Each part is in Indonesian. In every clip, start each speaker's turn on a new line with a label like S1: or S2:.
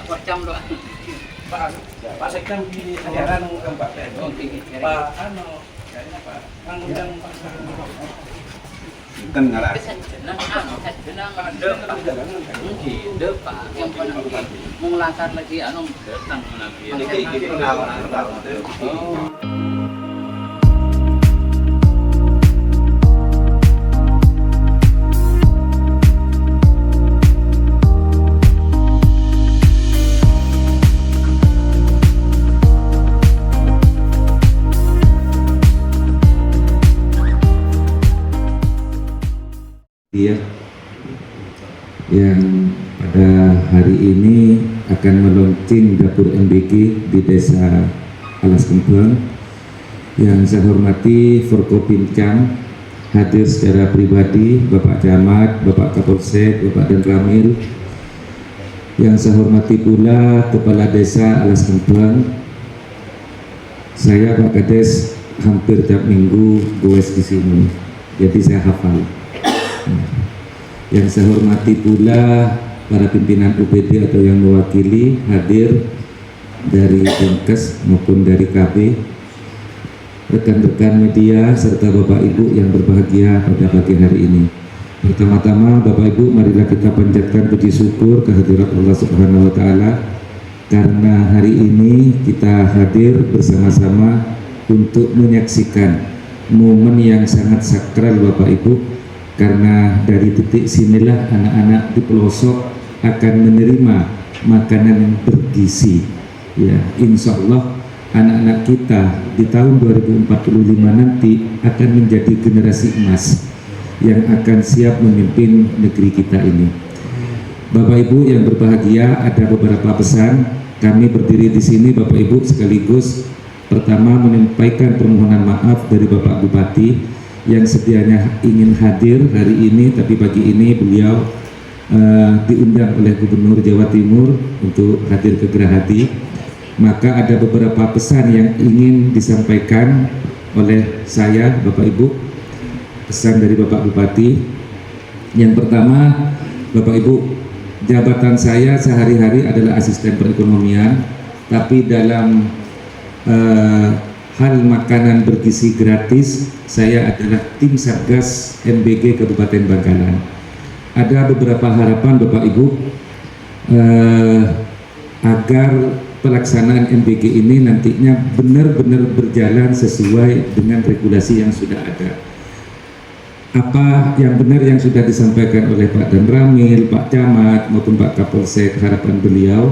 S1: Pak Cam doang.
S2: Pak Sekdam di ajaran Pak Pak kayaknya Pak mengundang Pak
S3: Kan ngalah.
S1: Senang ada Pak yang pernah mengulangkan lagi datang lagi.
S3: Ini penawaran tahun itu.
S4: Yang pada hari ini akan meluncing dapur MBG di Desa Alas Kembang. Yang saya hormati Forkopimcam, hadir secara pribadi Bapak Camat, Bapak Kapolsek, Bapak Dan Ramil. Yang saya hormati pula Kepala Desa Alas Kembang. Saya Pak Kades hampir tiap minggu goes di sini, jadi saya hafal. Yang saya hormati pula para pimpinan UPD atau yang mewakili hadir dari Dinkes maupun dari KB, rekan-rekan media serta Bapak Ibu yang berbahagia pada pagi hari ini. Pertama-tama Bapak Ibu, marilah kita panjatkan puji syukur kehadirat Allah Subhanahu wa taala karena hari ini kita hadir bersama-sama untuk menyaksikan momen yang sangat sakral Bapak Ibu. Karena dari titik sinilah anak-anak di pelosok akan menerima makanan yang bergizi. Ya, insya Allah anak-anak kita di tahun 2045 nanti akan menjadi generasi emas yang akan siap memimpin negeri kita ini. Bapak Ibu yang berbahagia, ada beberapa pesan. Kami berdiri di sini Bapak Ibu sekaligus pertama menyampaikan permohonan maaf dari Bapak Bupati yang sedianya ingin hadir hari ini, tapi pagi ini beliau diundang oleh Gubernur Jawa Timur untuk hadir ke Gerahadi. Maka ada beberapa pesan yang ingin disampaikan oleh saya, Bapak Ibu, pesan dari Bapak Bupati. Yang pertama, Bapak Ibu, jabatan saya sehari-hari adalah asisten perekonomian, tapi dalam hal makanan bergizi gratis, saya adalah tim Satgas MBG Kabupaten Bangkalan. Ada beberapa harapan Bapak Ibu agar pelaksanaan MBG ini nantinya benar-benar berjalan sesuai dengan regulasi yang sudah ada. Apa yang benar yang sudah disampaikan oleh Pak Dan Ramil, Pak Camat maupun Pak Kapolsek, harapan beliau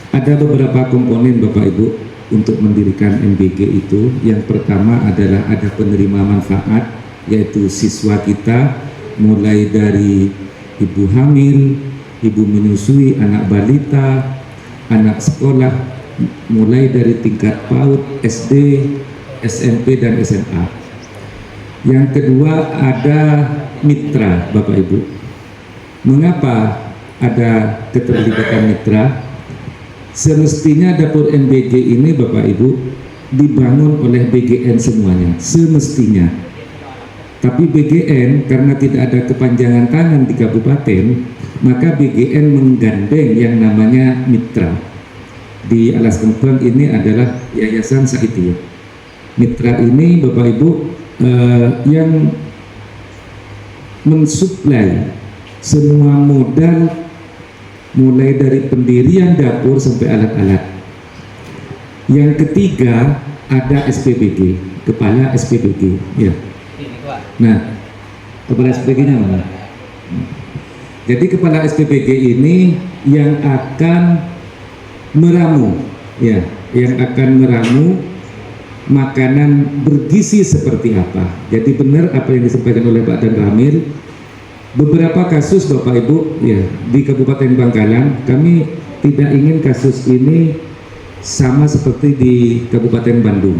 S4: ada beberapa komponen Bapak Ibu untuk mendirikan MBG itu. Yang pertama adalah ada penerima manfaat, yaitu siswa kita mulai dari ibu hamil, ibu menyusui, anak balita, anak sekolah mulai dari tingkat PAUD, SD, SMP dan SMA. Yang kedua ada mitra Bapak Ibu. Mengapa ada keterlibatan mitra? Semestinya dapur MBG ini Bapak Ibu dibangun oleh BGN semuanya, semestinya. Tapi BGN karena tidak ada kepanjangan tangan di kabupaten, maka BGN menggandeng yang namanya mitra. Di Alas Kembang ini adalah Yayasan Saidiyah. Mitra ini Bapak Ibu yang mensuplai semua modal mulai dari pendirian dapur sampai alat-alat. Yang ketiga ada SPBG, kepala SPBG. Ya. Nah, kepala SPBG-nya mana? Jadi kepala SPBG ini yang akan meramu, ya, yang akan meramu makanan bergizi seperti apa. Jadi benar apa yang disampaikan oleh Pak Dan Ramil. Beberapa kasus Bapak Ibu ya di Kabupaten Bangkalan, kami tidak ingin kasus ini sama seperti di Kabupaten Bandung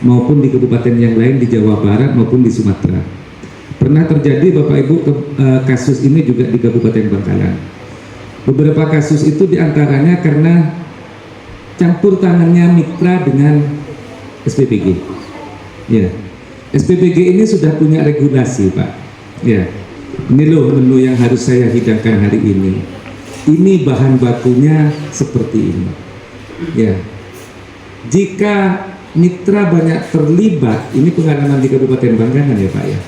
S4: maupun di kabupaten yang lain di Jawa Barat maupun di Sumatera. Pernah terjadi Bapak Ibu kasus ini juga di Kabupaten Bangkalan. Beberapa kasus itu diantaranya karena campur tangannya mitra dengan SPBG. Ya, SPBG ini sudah punya regulasi Pak. Ya. Ini loh menu yang harus saya hidangkan hari ini. ini bahan bakunya seperti ini. Ya, jika mitra banyak terlibat, ini pengalaman di Kabupaten Bangkalan ya Pak ya.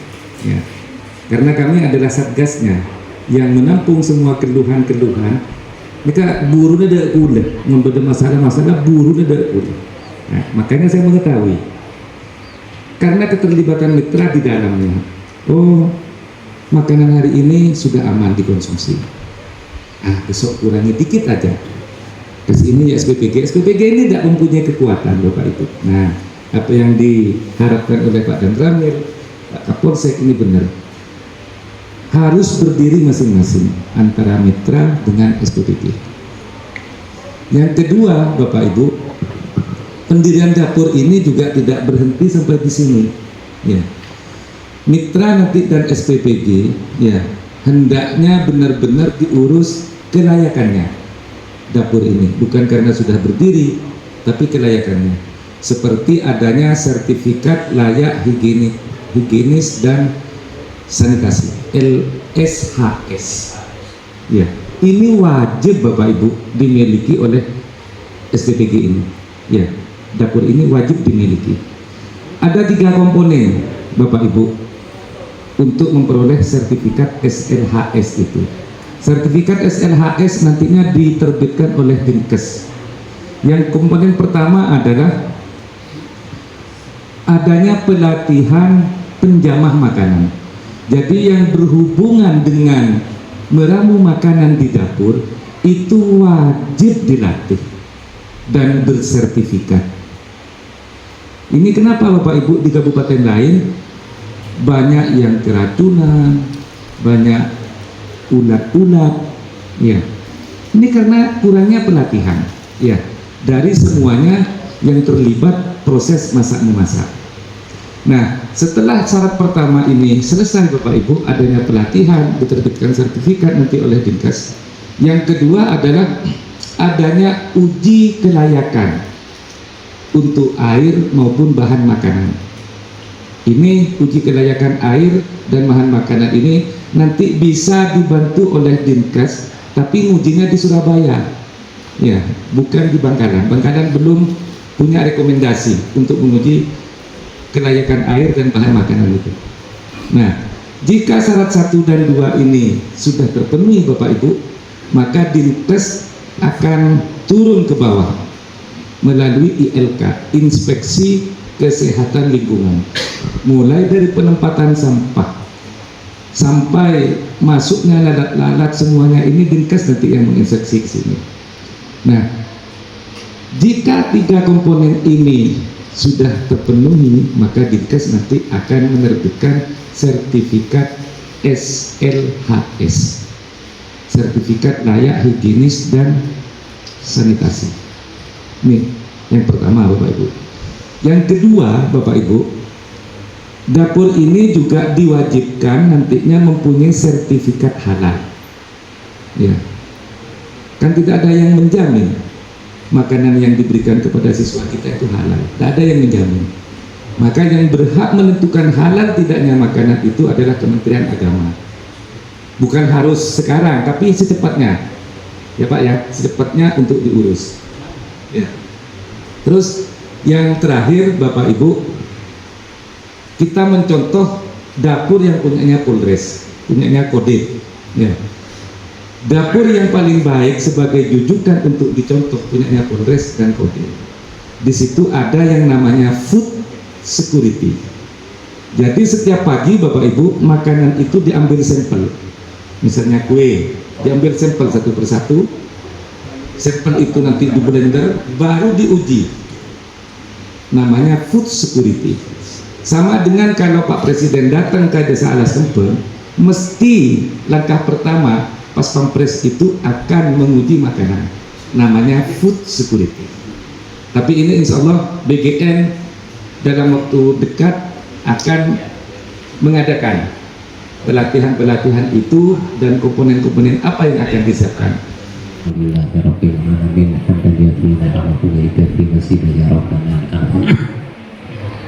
S4: Ya, karena kami adalah satgasnya yang menampung semua keluhan-keluhan. Mereka burunya ada ulah, membeda masalah-masalah burunya ada ulah. Nah, makanya saya mengetahui karena keterlibatan mitra di dalamnya. Oh, makanan hari ini sudah aman dikonsumsi. Besok kurangi dikit aja. Kasih ini ya SPPG. SPPG ini tidak mempunyai kekuatan Bapak Ibu. Nah, apa yang diharapkan oleh Pak Danramil, Pak Kapolsek ini benar. Harus berdiri masing-masing antara mitra dengan SPPG. Yang kedua, Bapak Ibu, pendirian dapur ini juga tidak berhenti sampai di sini. Ya, mitra nanti dan SPPG, ya hendaknya benar-benar diurus kelayakannya dapur ini, bukan karena sudah berdiri, tapi kelayakannya. Seperti adanya sertifikat layak higienis dan sanitasi LSHS. Ya, ini wajib Bapak Ibu dimiliki oleh SPPG ini. Ya, dapur ini wajib dimiliki. Ada 3 komponen Bapak Ibu untuk memperoleh sertifikat SLHS itu. Sertifikat SLHS nantinya diterbitkan oleh Dinkes. Yang komponen pertama adalah adanya pelatihan penjamah makanan. Jadi yang berhubungan dengan meramu makanan di dapur itu wajib dilatih dan bersertifikat. Ini kenapa Bapak Ibu di kabupaten lain banyak yang keracunan, banyak ulat-ulat, ya. Ini karena kurangnya pelatihan, ya, dari semuanya yang terlibat proses masak-memasak. Nah, setelah syarat pertama ini selesai Bapak Ibu, adanya pelatihan, diterbitkan sertifikat nanti oleh Dinkes. Yang kedua adalah adanya uji kelayakan untuk air maupun bahan makanan. Ini uji kelayakan air dan bahan makanan ini nanti bisa dibantu oleh Dinkes, tapi ujinya di Surabaya, ya, bukan di Bangkalan. Bangkalan belum punya rekomendasi untuk menguji kelayakan air dan bahan makanan itu. Nah, jika syarat 1 dan 2 ini sudah terpenuhi Bapak Ibu, maka Dinkes akan turun ke bawah melalui ILK, Inspeksi Kesehatan Lingkungan, mulai dari penempatan sampah sampai masuknya lalat-lalat, semuanya ini Dinkes nanti yang menginspeksi ke sini. Nah, jika 3 komponen ini sudah terpenuhi, maka Dinkes nanti akan menerbitkan sertifikat SLHS, sertifikat layak higienis dan sanitasi. Ini yang pertama Bapak Ibu. Yang kedua Bapak Ibu, dapur ini juga diwajibkan nantinya mempunyai sertifikat halal. Ya, kan tidak ada yang menjamin makanan yang diberikan kepada siswa kita itu halal. Tidak ada yang menjamin. Maka yang berhak menentukan halal tidaknya makanan itu adalah Kementerian Agama. Bukan harus sekarang, tapi secepatnya. Ya Pak ya, secepatnya untuk diurus. Ya. Terus yang terakhir Bapak Ibu, kita mencontoh dapur yang punyanya Polres, punyanya Kodim. Ya. Dapur yang paling baik sebagai jujukan untuk dicontoh punyanya Polres dan Kodim. Di situ ada yang namanya food security. Jadi setiap pagi Bapak Ibu, makanan itu diambil sampel. Misalnya kue, diambil sampel satu persatu. Sampel itu nanti di blender, baru diuji. Namanya food security. Sama dengan kalau Pak Presiden datang ke Desa Alas Kempeng, mesti langkah pertama pas Pampres itu akan menguji makanan. Namanya food security. Tapi ini insya Allah BGN dalam waktu dekat akan mengadakan pelatihan-pelatihan itu dan komponen-komponen apa yang akan disiapkan.
S5: Alhamdulillahirabbil alamin hamdan yaqina wa yakfi masjid ya rabbana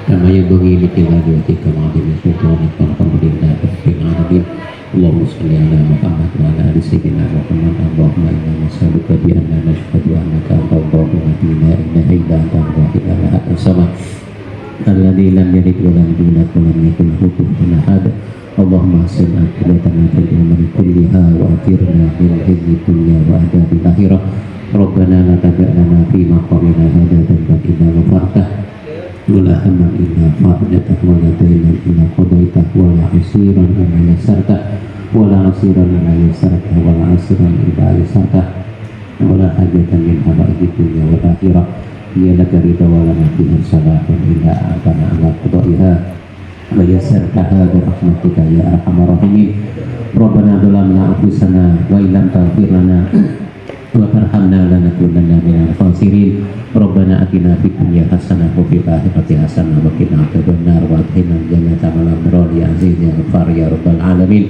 S5: kama yanbaghi li tilawati kama bi sultanik alhamdulillahirabbil alamin Allahumma shalli ala Muhammad wa ala ali sayyidina Muhammad Allahumma بأننا نشهد أنك أنت الله الذي لا إله إلا أنت الواحد الأحد الصمد الذي لم يلد ولم يولد ولم يكن له كفوا أحد اللهم احسن عاقبتنا في الأمور كلها وأجرنا من خزي الدنيا وعذاب الآخرة ربنا لا تدع لنا في مقامنا هذا ذنبا إلا غفرته ولا هما إلا فرجته ولا دينا إلا قضيته ولا عسيرا إلا يسرته ولا عسيرا إلا يسرته ولا عسيرا إلا يسرته ولا حاجة من حوائج الدنيا والآخرة هي لك رضا ولنا فيها صلاح إلا أعطنا على قضائها ويسرتها برحمتك يا أرحم الراحمين ربنا ظلمنا أنفسنا وإن لم تغفر لنا وترحمنا لنكونن من الخاسرين ربنا آتنا في الدنيا حسنة وفي الآخرة حسنة وقنا عذاب النار وأدخلنا الجنة مع الأبرار يا عزيز يا غفار يا رب العالمين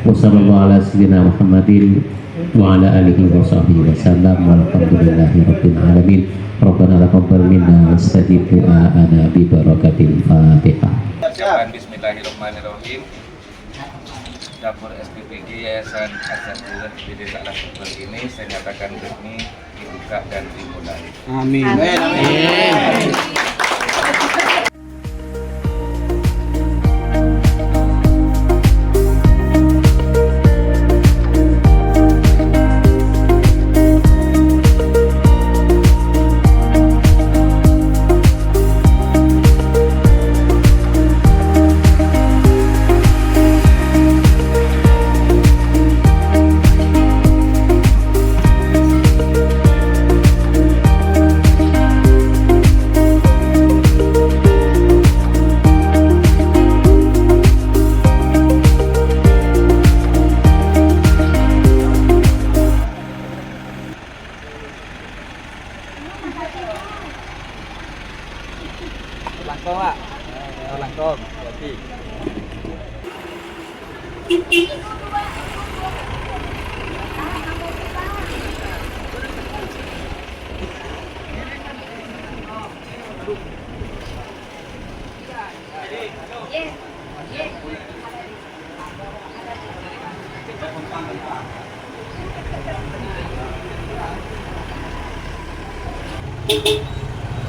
S5: وصلى الله على سيدنا محمد وعلى آله وصحبه وسلم والحمد لله رب العالمين ربنا تقبل منا واستجب دعاءنا ببركة الفاتحة.
S3: Bismillahirrahmanirrahim. Dapur SPPG Yayasan Asatidz di Desa Alas Sumber ini saya nyatakan resmi dibuka dan dimulai.
S2: Amin. Langkong Pak. Langkong. Jadi.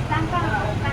S6: Langkong.